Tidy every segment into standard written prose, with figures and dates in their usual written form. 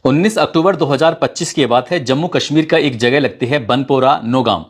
19 अक्टूबर 2025 की बात है। जम्मू कश्मीर का एक जगह लगती है बनपोरा नौगाम।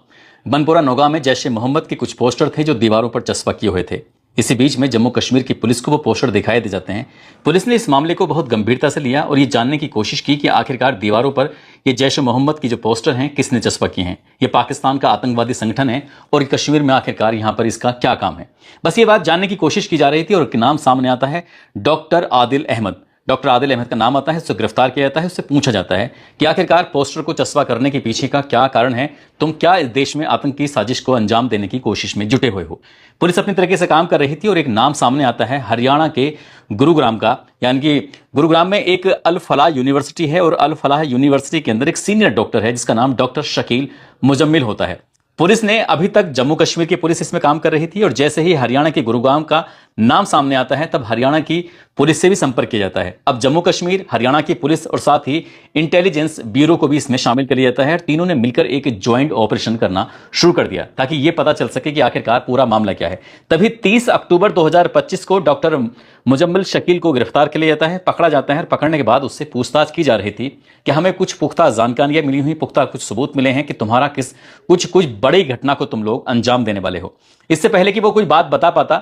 बनपोरा नौगाम में जैश ए मोहम्मद के कुछ पोस्टर थे जो दीवारों पर चस्पा किए हुए थे। इसी बीच में जम्मू कश्मीर की पुलिस को वो पोस्टर दिखाई दे जाते हैं। पुलिस ने इस मामले को बहुत गंभीरता से लिया और ये जानने की कोशिश की कि आखिरकार दीवारों पर ये जैश ए मोहम्मद की जो पोस्टर हैं किसने चस्पा किए हैं। ये पाकिस्तान का आतंकवादी संगठन है और कश्मीर में आखिरकार यहाँ पर इसका क्या काम है। बस ये बात जानने की कोशिश की जा रही थी और नाम सामने आता है डॉक्टर आदिल अहमद। डॉक्टर आदिल अहमद का नाम आता है, उससे गिरफ्तार किया जाता है। उससे पूछा जाता है कि आखिरकार पोस्टर को चस्पा करने के पीछे का क्या कारण है, तुम क्या इस देश में आतंकी साजिश को अंजाम देने की कोशिश में जुटे हुए हो। पुलिस अपनी तरीके से काम कर रही थी और एक नाम सामने आता है हरियाणा के गुरुग्राम का, यानी कि गुरुग्राम में एक अल फलाह यूनिवर्सिटी है और अल फलाह यूनिवर्सिटी के अंदर एक सीनियर डॉक्टर है जिसका नाम डॉक्टर शकील मुजम्मिल होता है। पुलिस ने अभी तक जम्मू कश्मीर की पुलिस इसमें काम कर रही थी और जैसे ही हरियाणा के गुरुग्राम का नाम सामने आता है तब हरियाणा की पुलिस से भी संपर्क किया जाता है। अब जम्मू कश्मीर, हरियाणा की पुलिस और साथ ही इंटेलिजेंस ब्यूरो को भी इसमें शामिल कर लिया जाता है। तीनों ने मिलकर एक ज्वाइंट ऑपरेशन करना शुरू कर दिया ताकि यह पता चल सके कि आखिरकार पूरा मामला क्या है। तभी 30 अक्टूबर 2025 को डॉक्टर मुजम्मिल शकील को गिरफ्तार कर लिया जाता है, पकड़ा जाता है। पकड़ने के बाद उससे पूछताछ की जा रही थी कि हमें कुछ पुख्ता जानकारियां मिली हुई, पुख्ता कुछ सबूत मिले हैं कि तुम्हारा कुछ बड़ी घटना को तुम लोग अंजाम देने वाले हो। इससे पहले कि वो कोई बात बता पाता,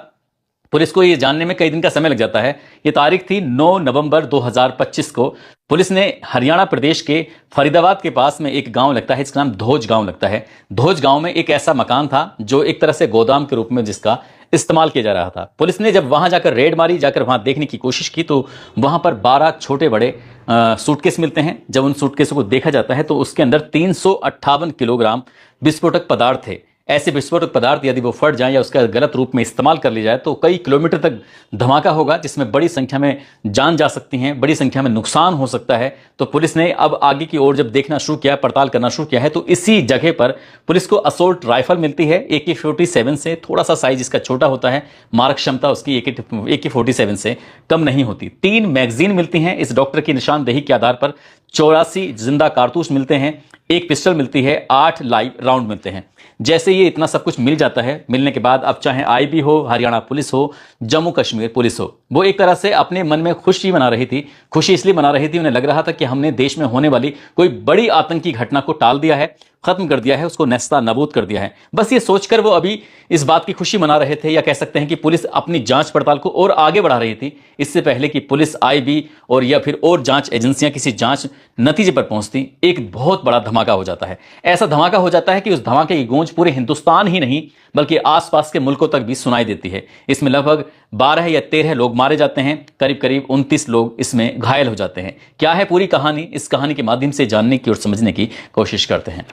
पुलिस को यह जानने में कई दिन का समय लग जाता है। यह तारीख थी 9 नवंबर 2025 को। पुलिस ने हरियाणा प्रदेश के फरीदाबाद के पास में एक गांव लगता है जिसका नाम धोज गांव लगता है। धोज गांव में एक ऐसा मकान था जो एक तरह से गोदाम के रूप में जिसका इस्तेमाल किया जा रहा था। पुलिस ने जब वहां जाकर रेड मारी, जाकर वहां देखने की कोशिश की तो वहां पर 12 छोटे बड़े सूटकेस मिलते हैं। जब उन सूटकेसों को देखा जाता है तो उसके अंदर 358 किलोग्राम विस्फोटक पदार्थ थे। ऐसे विस्फोटक पदार्थ यदि वो फट जाए या उसका गलत रूप में इस्तेमाल कर लिया जाए तो कई किलोमीटर तक धमाका होगा, जिसमें बड़ी संख्या में जान जा सकती हैं, बड़ी संख्या में नुकसान हो सकता है। तो पुलिस ने अब आगे की ओर जब देखना शुरू किया, पड़ताल करना शुरू किया है, तो इसी जगह पर पुलिस को असोल्ट राइफल मिलती है AK-47 से। थोड़ा सा साइज इसका छोटा होता है, मारक क्षमता उसकी AK-47 से कम नहीं होती। 3 मैगजीन मिलती हैं इस डॉक्टर की निशानदेही के आधार पर। 84 जिंदा कारतूस मिलते हैं, एक पिस्टल मिलती है, 8 लाइव राउंड मिलते हैं। जैसे ये इतना सब कुछ मिल जाता है, मिलने के बाद अब चाहे IB हो, हरियाणा पुलिस हो, जम्मू कश्मीर पुलिस हो, वो एक तरह से अपने मन में खुशी मना रही थी। खुशी इसलिए मना रही थी, उन्हें लग रहा था कि हमने देश में होने वाली कोई बड़ी आतंकी घटना को टाल दिया है, खत्म कर दिया है, उसको नेस्ता नाबूद कर दिया है। बस ये सोचकर वो अभी इस बात की खुशी मना रहे थे, या कह सकते हैं कि पुलिस अपनी जांच पड़ताल को और आगे बढ़ा रही थी इससे पहले कि पुलिस, IB और या फिर और जांच एजेंसियां किसी जांच नतीजे पर पहुंचती। एक बहुत बड़ा धमाका हो जाता है। ऐसा धमाका हो जाता है कि उस धमाके की गूंज पूरे हिंदुस्तान ही नहीं बल्कि आसपास के मुल्कों तक भी सुनाई देती है। इसमें लगभग 12 या 13 लोग मारे जाते हैं, करीब करीब 29 लोग इसमें घायल हो जाते हैं। क्या है पूरी कहानी, इस कहानी के माध्यम से जानने की और समझने की कोशिश करते हैं।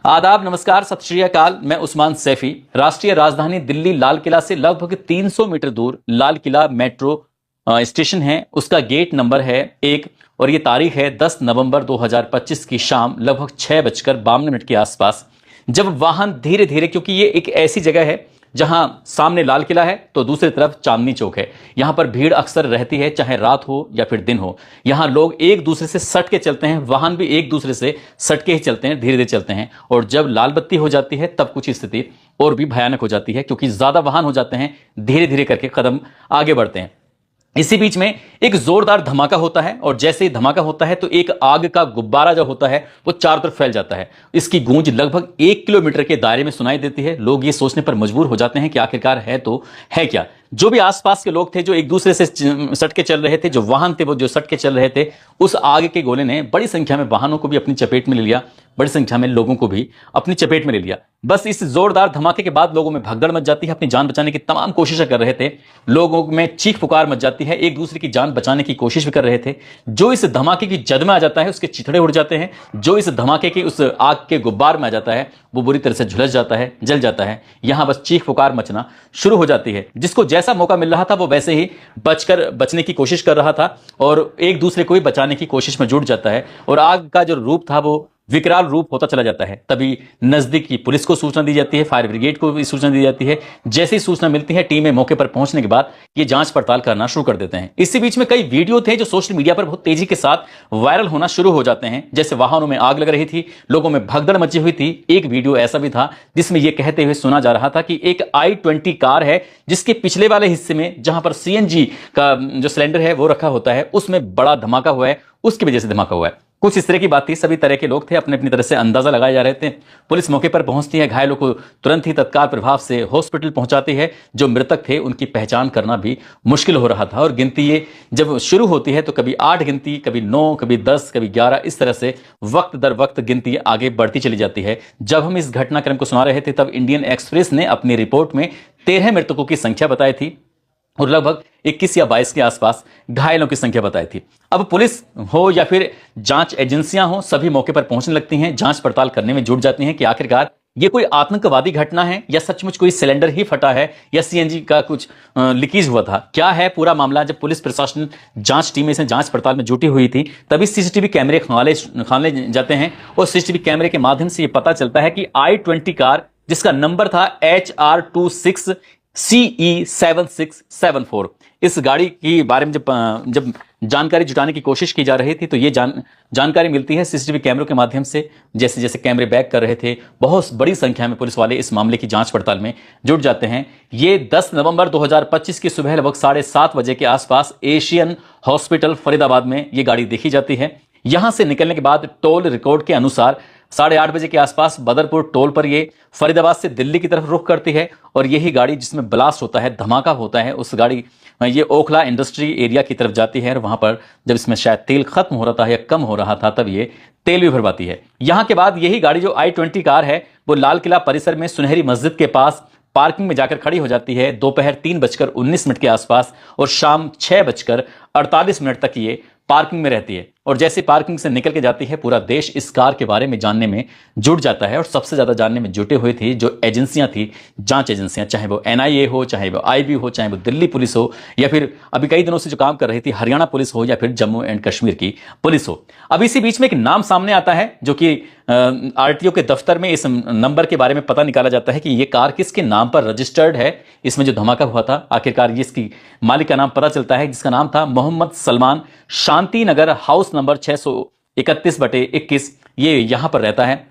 आदाब, नमस्कार, सत श्री अकाल। मैं उस्मान सैफी। राष्ट्रीय राजधानी दिल्ली लाल किला से लगभग 300 मीटर दूर लाल किला मेट्रो स्टेशन है। उसका गेट नंबर है 1 और ये तारीख है 10 नवंबर 2025 की शाम लगभग 6:52 के आसपास, जब वाहन धीरे धीरे, क्योंकि ये एक ऐसी जगह है जहां सामने लाल किला है तो दूसरी तरफ चांदनी चौक है। यहां पर भीड़ अक्सर रहती है, चाहे रात हो या फिर दिन हो। यहां लोग एक दूसरे से सट के चलते हैं, वाहन भी एक दूसरे से सट के ही चलते हैं, धीरे धीरे चलते हैं। और जब लाल बत्ती हो जाती है तब कुछ स्थिति और भी भयानक हो जाती है, क्योंकि ज्यादा वाहन हो जाते हैं, धीरे धीरे करके कदम आगे बढ़ते हैं। इसी बीच में एक जोरदार धमाका होता है और जैसे ही धमाका होता है तो एक आग का गुब्बारा जो होता है वो चारों तरफ फैल जाता है। इसकी गूंज लगभग 1 किलोमीटर के दायरे में सुनाई देती है। लोग ये सोचने पर मजबूर हो जाते हैं कि आखिरकार है तो है क्या। जो भी आसपास के लोग थे जो एक दूसरे से सट के चल रहे थे, जो वाहन थे वो जो सट के चल रहे थे, उस आग के गोले ने बड़ी संख्या में वाहनों को भी अपनी चपेट में ले लिया, बड़ी संख्या में लोगों को भी अपनी चपेट में ले लिया। बस इस जोरदार धमाके के बाद लोगों में भगदड़ मच जाती है। अपनी जान बचाने की तमाम कोशिशें कर रहे थे, लोगों में चीख पुकार मच जाती है, एक दूसरे की जान बचाने की कोशिश भी कर रहे थे। जो इस धमाके की जद में आ जाता है उसके चिथड़े उड़ जाते हैं, जो इस धमाके की उस आग के गुब्बार में आ जाता है वो बुरी तरह से झुलस जाता है, जल जाता है। यहां बस चीख पुकार मचना शुरू हो जाती है। जिसको जैसा मौका मिल रहा था वो वैसे ही बचने की कोशिश कर रहा था और एक दूसरे को भी बचाने की कोशिश में जुट जाता है। और आग का जो रूप था वो विकराल रूप होता चला जाता है। तभी नजदीक की पुलिस को सूचना दी जाती है, फायर ब्रिगेड को भी सूचना दी जाती है। जैसे ही सूचना मिलती है, टीमें मौके पर पहुंचने के बाद ये जांच पड़ताल करना शुरू कर देते हैं। इसी बीच में कई वीडियो थे जो सोशल मीडिया पर बहुत तेजी के साथ वायरल होना शुरू हो जाते हैं। जैसे वाहनों में आग लग रही थी, लोगों में भगदड़ मची हुई थी। एक वीडियो ऐसा भी था जिसमें यह कहते हुए सुना जा रहा था कि एक i20 कार है जिसके पिछले वाले हिस्से में जहां पर सीएनजी का जो सिलेंडर है वो रखा होता है, उसमें बड़ा धमाका हुआ है, उसकी वजह से धमाका हुआ है। कुछ इस तरह की बात थी। सभी तरह के लोग थे, अपने अपनी तरह से अंदाजा लगाए जा रहे थे। पुलिस मौके पर पहुंचती है, घायलों को तुरंत ही तत्काल प्रभाव से हॉस्पिटल पहुंचाती है। जो मृतक थे उनकी पहचान करना भी मुश्किल हो रहा था और गिनती ये जब शुरू होती है तो कभी 8 गिनती, कभी 9, कभी 10, कभी 11, इस तरह से वक्त दर वक्त गिनती आगे बढ़ती चली जाती है। जब हम इस घटनाक्रम को सुना रहे थे तब इंडियन एक्सप्रेस ने अपनी रिपोर्ट में 13 मृतकों की संख्या बताई थी और लगभग 21 या 22 के आसपास घायलों की संख्या बताई थी। अब पुलिस हो या फिर जांच एजेंसियां हो, सभी मौके पर पहुंचने लगती हैं, जांच पड़ताल करने में जुट जाती हैं कि आखिरकार ये कोई आतंकवादी घटना है या सचमुच कोई सिलेंडर ही फटा है या सीएनजी का कुछ लीकेज हुआ था, क्या है पूरा मामला। जब पुलिस प्रशासन जांच टीमें से जांच पड़ताल में जुटी हुई थी तभी सीसीटीवी कैमरे खाने जाते हैं और सीसीटीवी कैमरे के माध्यम से यह पता चलता है कि i20 कार जिसका नंबर था HR26 CE7674, इस गाड़ी के बारे में जब जानकारी जुटाने की कोशिश की जा रही थी तो ये जानकारी मिलती है सीसीटीवी कैमरों के माध्यम से। जैसे जैसे कैमरे बैक कर रहे थे, बहुत बड़ी संख्या में पुलिस वाले इस मामले की जांच पड़ताल में जुट जाते हैं। ये 10 नवंबर 2025 की सुबह लगभग 7:30 बजे के आसपास एशियन हॉस्पिटल फरीदाबाद में ये गाड़ी देखी जाती है। यहां से निकलने के बाद टोल रिकॉर्ड के अनुसार 8:30 बजे के आसपास बदरपुर टोल पर ये फरीदाबाद से दिल्ली की तरफ रुख करती है और यही गाड़ी जिसमें ब्लास्ट होता है, धमाका होता है, उस गाड़ी ये ओखला इंडस्ट्री एरिया की तरफ जाती है और वहां पर जब इसमें शायद तेल खत्म हो रहा था या कम हो रहा था तब ये तेल भी भरवाती है। यहां के बाद यही गाड़ी जो i20 कार है वो लाल किला परिसर में सुनहरी मस्जिद के पास पार्किंग में जाकर खड़ी हो जाती है दोपहर 3:19 के आसपास और शाम 6:48 तक ये पार्किंग में रहती है। और जैसे पार्किंग से निकल के जाती है पूरा देश इस कार के बारे में जानने में जुट जाता है और सबसे ज्यादा जानने में जुटे हुए थे जो एजेंसियां थी, जांच एजेंसियां, चाहे वो NIA हो, चाहे वो IB हो, चाहे वो दिल्ली पुलिस हो या फिर अभी कई दिनों से जो काम कर रही थी हरियाणा पुलिस हो या फिर जम्मू एंड कश्मीर की पुलिस हो। अब इसी बीच में एक नाम सामने आता है जो कि RTO के दफ्तर में इस नंबर के बारे में पता निकाला जाता है कि ये कार किसके नाम पर रजिस्टर्ड है। इसमें जो धमाका हुआ था आखिरकार ये इसकी मालिक का नाम पता चलता है जिसका नाम था मोहम्मद सलमान, शांति नगर हाउस नंबर 631/21। ये यहां पर रहता है,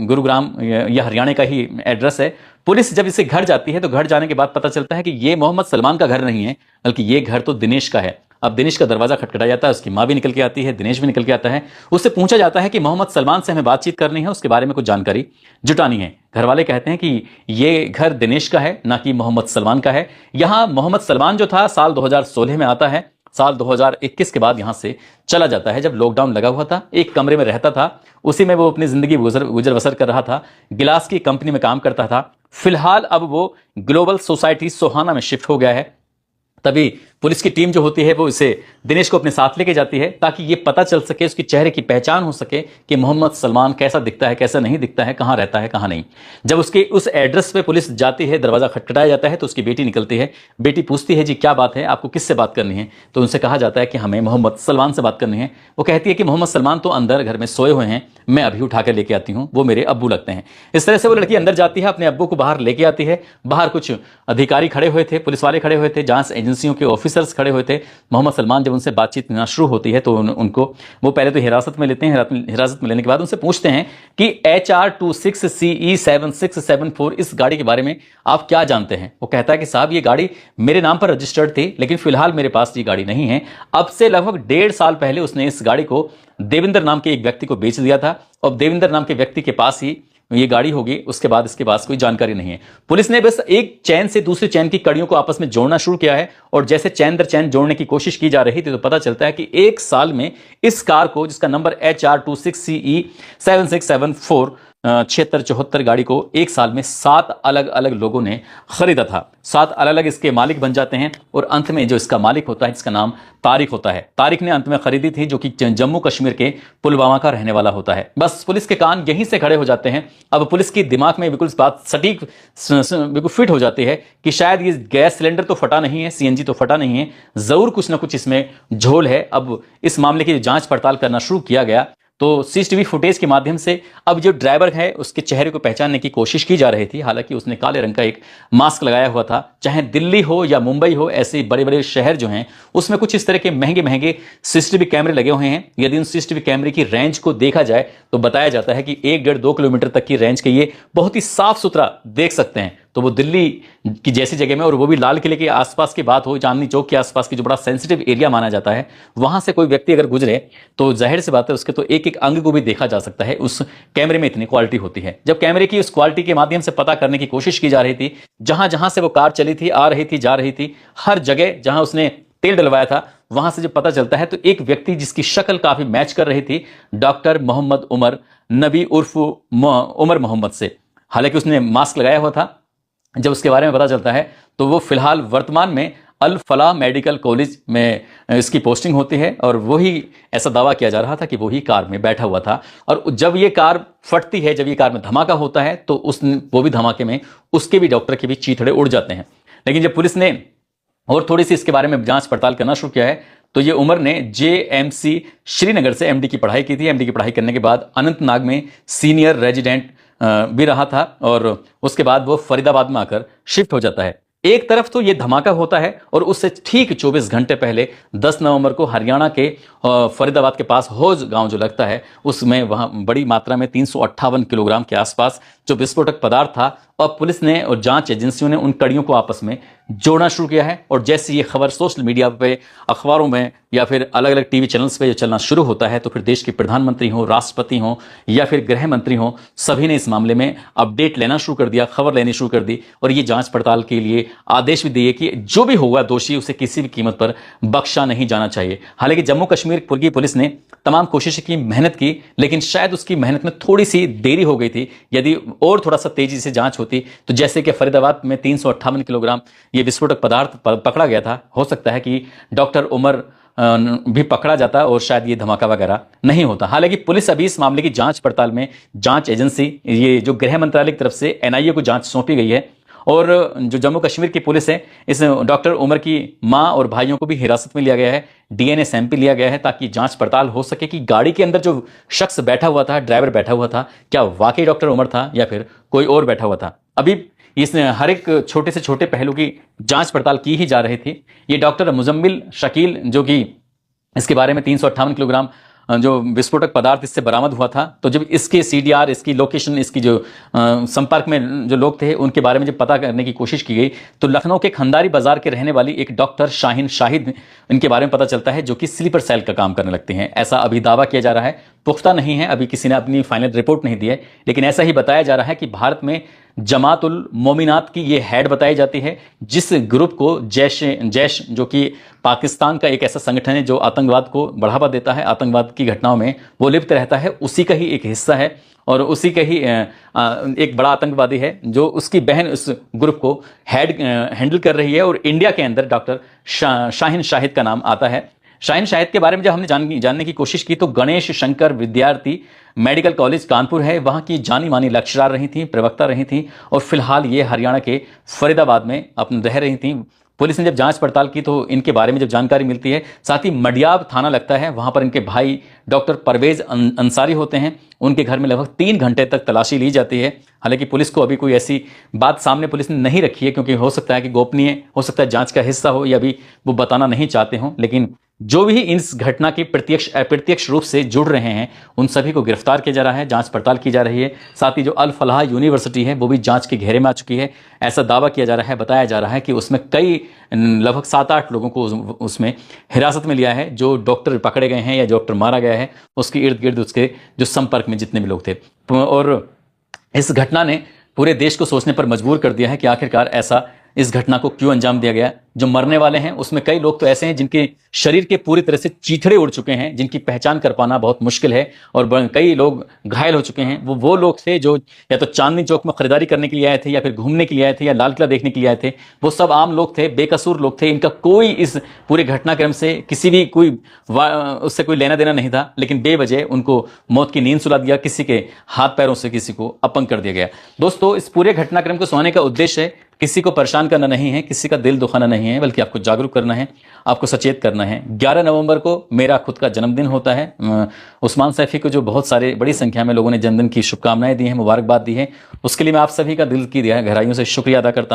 गुरुग्राम, यह हरियाणा का ही एड्रेस है। पुलिस जब इसे घर जाती है तो घर जाने के बाद पता चलता है कि ये मोहम्मद सलमान का घर नहीं है बल्कि ये घर तो दिनेश का है। अब दिनेश का दरवाजा खटखटाया जाता है, उसकी मां भी निकल के आती है, दिनेश भी निकल के आता है। उससे पूछा जाता है कि मोहम्मद सलमान से हमें बातचीत करनी है, उसके बारे में कुछ जानकारी जुटानी है। घर वाले कहते हैं कि ये घर दिनेश का है ना कि मोहम्मद सलमान का है। यहां मोहम्मद सलमान जो था साल 2016 में आता है, साल 2021 के बाद यहां से चला जाता है। जब लॉकडाउन लगा हुआ था एक कमरे में रहता था, उसी में वो अपनी जिंदगी गुजर बसर कर रहा था। गिलास की कंपनी में काम करता था। फिलहाल अब वो ग्लोबल सोसाइटी सोहाना में शिफ्ट हो गया है। तभी पुलिस की टीम जो होती है वो इसे दिनेश को अपने साथ लेके जाती है ताकि ये पता चल सके, उसके चेहरे की पहचान हो सके कि मोहम्मद सलमान कैसा दिखता है, कैसा नहीं दिखता है, कहां रहता है, कहां नहीं। जब उसके उस एड्रेस पे पुलिस जाती है, दरवाजा खटखटाया जाता है तो उसकी बेटी निकलती है। बेटी पूछती है जी क्या बात है, आपको किससे बात करनी है? तो उनसे कहा जाता है कि हमें मोहम्मद सलमान से बात करनी है। वो कहती है कि मोहम्मद सलमान तो अंदर घर में सोए हुए हैं, मैं अभी उठा कर लेके आती हूँ, वो मेरे अब्बू लगते हैं। इस तरह से वो लड़की अंदर जाती है, अपने अब्बू को बाहर लेके आती है। बाहर कुछ अधिकारी खड़े हुए थे, पुलिस वाले खड़े हुए थे, जांच एजेंसियों के ऑफिसर्स खड़े हुए थे। मोहम्मद सलमान जब उनसे बातचीत करना शुरू होती है तो उनको वो पहले तो हिरासत में लेते हैं। हिरासत में लेने के बाद उनसे पूछते हैं कि HR26 CE7674 इस गाड़ी के बारे में आप क्या जानते हैं? वो कहता है कि साहब ये गाड़ी मेरे नाम पर रजिस्टर्ड थी लेकिन फिलहाल मेरे पास ये गाड़ी नहीं है। अब से लगभग 1.5 साल पहले उसने इस गाड़ी को देविंदर नाम के एक व्यक्ति को बेच दिया था और देविंदर नाम के व्यक्ति के पास ही ये गाड़ी होगी। उसके बाद इसके पास कोई जानकारी नहीं है। पुलिस ने बस एक चैन से दूसरी चैन की कड़ियों को आपस में जोड़ना शुरू किया है और जैसे चैन दर चैन जोड़ने की कोशिश की जा रही थी तो पता चलता है कि 1 साल में इस कार को, जिसका नंबर HR26 CE7674 7674 गाड़ी को 1 साल में 7 अलग अलग लोगों ने खरीदा था। 7 अलग अलग इसके मालिक बन जाते हैं और अंत में जो इसका मालिक होता है जिसका नाम तारिक होता है, तारिक ने अंत में खरीदी थी, जो कि जम्मू कश्मीर के पुलवामा का रहने वाला होता है। बस पुलिस के कान यहीं से खड़े हो जाते हैं। अब पुलिस की दिमाग में बिल्कुल इस बात सटीक बिल्कुल फिट हो जाती है कि शायद ये गैस सिलेंडर तो फटा नहीं है, CNG तो फटा नहीं है, जरूर कुछ ना कुछ इसमें झोल है। अब इस मामले की जांच पड़ताल करना शुरू किया गया। तो सीसीटीवी फुटेज के माध्यम से अब जो ड्राइवर है उसके चेहरे को पहचानने की कोशिश की जा रही थी। हालांकि उसने काले रंग का एक मास्क लगाया हुआ था। चाहे दिल्ली हो या मुंबई हो, ऐसे बड़े बड़े शहर जो हैं उसमें कुछ इस तरह के महंगे महंगे सीसीटीवी कैमरे लगे हुए हैं। यदि उन सीसीटीवी कैमरे की रेंज को देखा जाए तो बताया जाता है कि 1-1.5-2 किलोमीटर तक की रेंज के ये बहुत ही साफ सुथरा देख सकते हैं। तो वो दिल्ली की जैसी जगह में, और वो भी लाल किले के आसपास की बात हो, चांदनी चौक के आसपास की जो बड़ा सेंसिटिव एरिया माना जाता है, वहां से कोई व्यक्ति अगर गुजरे तो जाहिर सी बात है उसके तो एक एक अंग को भी देखा जा सकता है। उस कैमरे में इतनी क्वालिटी होती है। जब कैमरे की उस क्वालिटी के माध्यम से पता करने की कोशिश की जा रही थी, जहां जहां से वो कार चली थी, आ रही थी, जा रही थी, हर जगह जहां उसने तेल डलवाया था वहां से जब पता चलता है तो एक व्यक्ति जिसकी शक्ल काफी मैच कर रही थी डॉक्टर मोहम्मद उमर नबी उर्फ उमर मोहम्मद से। हालांकि उसने मास्क लगाया हुआ था। जब उसके बारे में पता चलता है तो वो फिलहाल वर्तमान में अल फलाह मेडिकल कॉलेज में इसकी पोस्टिंग होती है, और वही ऐसा दावा किया जा रहा था कि वही कार में बैठा हुआ था। और जब ये कार फटती है, जब ये कार में धमाका होता है तो वो भी धमाके में उसके भी, डॉक्टर के भी चीथड़े उड़ जाते हैं। लेकिन जब पुलिस ने और थोड़ी सी इसके बारे में जांच पड़ताल करना शुरू किया है तो ये उमर ने जेएमसी श्रीनगर से एमडी की पढ़ाई की थी। एमडी की पढ़ाई करने के बाद अनंतनाग में सीनियर रेजिडेंट भी रहा था, और उसके बाद वो फरीदाबाद में आकर शिफ्ट हो जाता है। एक तरफ तो ये धमाका होता है और उससे ठीक 24 घंटे पहले 10 नवंबर को हरियाणा के फरीदाबाद के पास हौज गांव जो लगता है उसमें वहां बड़ी मात्रा में 358 किलोग्राम के आसपास जो विस्फोटक पदार्थ था, और पुलिस ने और जांच एजेंसियों ने उन कड़ियों को आपस में जोड़ना शुरू किया है। और जैसे ये खबर सोशल मीडिया पे, अखबारों में या फिर अलग अलग टीवी चैनल्स पे चलना शुरू होता है तो फिर देश के प्रधानमंत्री हो, राष्ट्रपति हो या फिर गृह मंत्री हो, सभी ने इस मामले में अपडेट लेना शुरू कर दिया, खबर लेनी शुरू कर दी, और ये जांच पड़ताल के लिए आदेश भी दिए कि जो भी होगा दोषी उसे किसी भी कीमत पर बख्शा नहीं जाना चाहिए। हालांकि जम्मू कश्मीर की पुलिस ने तमाम कोशिशें की, मेहनत की, लेकिन शायद उसकी मेहनत में थोड़ी सी देरी हो गई थी। यदि और थोड़ा सा तेजी से जांच होती तो जैसे कि फरीदाबाद में 358 किलोग्राम ये विस्फोटक पदार्थ पकड़ा गया था, हो सकता है कि डॉक्टर उमर भी पकड़ा जाता और शायद ये धमाका वगैरह नहीं होता। हालांकि पुलिस अभी इस मामले की जांच पड़ताल में, जांच एजेंसी ये जो गृह मंत्रालय की तरफ से एनआईए को जांच सौंपी गई है, और जो जम्मू कश्मीर की पुलिस है, इस डॉक्टर उमर की मां और भाइयों को भी हिरासत में लिया गया है, डीएनए सैंपल लिया गया है ताकि जांच पड़ताल हो सके कि गाड़ी के अंदर जो शख्स बैठा हुआ था, ड्राइवर बैठा हुआ था, क्या वाकई डॉक्टर उमर था या फिर कोई और बैठा हुआ था। अभी इस हर एक छोटे से छोटे पहलू की जांच पड़ताल की ही जा रही थी। ये डॉक्टर मुजम्मिल शकील जो कि इसके बारे में 358 किलोग्राम जो विस्फोटक पदार्थ इससे बरामद हुआ था, तो जब इसके सीडीआर, इसकी लोकेशन, इसकी जो संपर्क में जो लोग थे उनके बारे में जब पता करने की कोशिश की गई तो लखनऊ के खंडारी बाजार के रहने वाली एक डॉक्टर शाहीन शाहिद, इनके बारे में पता चलता है, जो कि स्लीपर सेल का काम करने लगते हैं। ऐसा अभी दावा किया जा रहा है, पुख्ता नहीं है, अभी किसी ने अपनी फाइनल रिपोर्ट नहीं दी है, लेकिन ऐसा ही बताया जा रहा है कि भारत में जमातुल मोमिनात की ये हेड बताई जाती है, जिस ग्रुप को जैश जो कि पाकिस्तान का एक ऐसा संगठन है जो आतंकवाद को बढ़ावा देता है, आतंकवाद की घटनाओं में वो लिप्त रहता है, उसी का ही एक हिस्सा है और उसी का ही एक बड़ा आतंकवादी है जो उसकी बहन उस ग्रुप को हैंडल कर रही है। और इंडिया के अंदर डॉक्टर शाहीन शाहिद का नाम आता है। शाहीन शाहिद के बारे में जब हमने जानने की कोशिश की तो गणेश शंकर विद्यार्थी मेडिकल कॉलेज कानपुर है, वहां की जानी मानी लेक्चरर रही थी, प्रवक्ता रही थी, और फिलहाल ये हरियाणा के फरीदाबाद में अपने रह रही थी। पुलिस ने जब जांच पड़ताल की तो इनके बारे में जब जानकारी मिलती है, साथ ही मडियाब थाना लगता है, वहां पर इनके भाई डॉक्टर परवेज अंसारी होते हैं, उनके घर में लगभग 3 घंटे तक तलाशी ली जाती है। हालांकि पुलिस को अभी कोई ऐसी बात सामने पुलिस ने नहीं रखी है, क्योंकि हो सकता है कि गोपनीय हो सकता है, जांच का हिस्सा हो, या अभी वो बताना नहीं चाहते हों। लेकिन जो भी इस घटना के प्रत्यक्ष अप्रत्यक्ष रूप से जुड़ रहे हैं उन सभी को गिरफ्तार किया जा रहा है, जांच पड़ताल की जा रही है। साथ ही जो अल फलाह यूनिवर्सिटी है वो भी जांच के घेरे में आ चुकी है। ऐसा दावा किया जा रहा है, बताया जा रहा है कि उसमें कई लगभग 7-8 लोगों को उसमें हिरासत में लिया है, जो डॉक्टर पकड़े गए हैं या डॉक्टर मारा गया है उसके इर्द गिर्द उसके जो संपर्क में जितने भी लोग थे। और इस घटना ने पूरे देश को सोचने पर मजबूर कर दिया है कि आखिरकार ऐसा इस घटना को क्यों अंजाम दिया गया। जो मरने वाले हैं उसमें कई लोग तो ऐसे हैं जिनके शरीर के पूरी तरह से चीथड़े उड़ चुके हैं, जिनकी पहचान कर पाना बहुत मुश्किल है, और कई लोग घायल हो चुके हैं। वो लोग थे जो या तो चांदनी चौक में खरीदारी करने के लिए आए थे, या फिर घूमने के लिए आए थे, या लाल किला देखने के लिए आए थे। वो सब आम लोग थे, बेकसूर लोग थे, इनका कोई इस पूरे घटनाक्रम से किसी भी उससे कोई लेना देना नहीं था, लेकिन बेवजह उनको मौत की नींद सुला दिया, किसी के हाथ पैरों से किसी को अपंग कर दिया गया। दोस्तों, इस पूरे घटनाक्रम को सुनाने का उद्देश्य है किसी को परेशान करना नहीं है, किसी का दिल दुखाना नहीं है, बल्कि आपको जागरूक करना है, आपको सचेत करना है। 11 नवंबर को मेरा खुद का जन्मदिन होता है। उस्मान सैफी को जो बहुत सारे बड़ी संख्या में लोगों ने जन्मदिन की शुभकामनाएं दी हैं, मुबारकबाद दी है, उसके लिए मैं आप सभी का दिल की गहराइयों से शुक्रिया अदा करता हूं।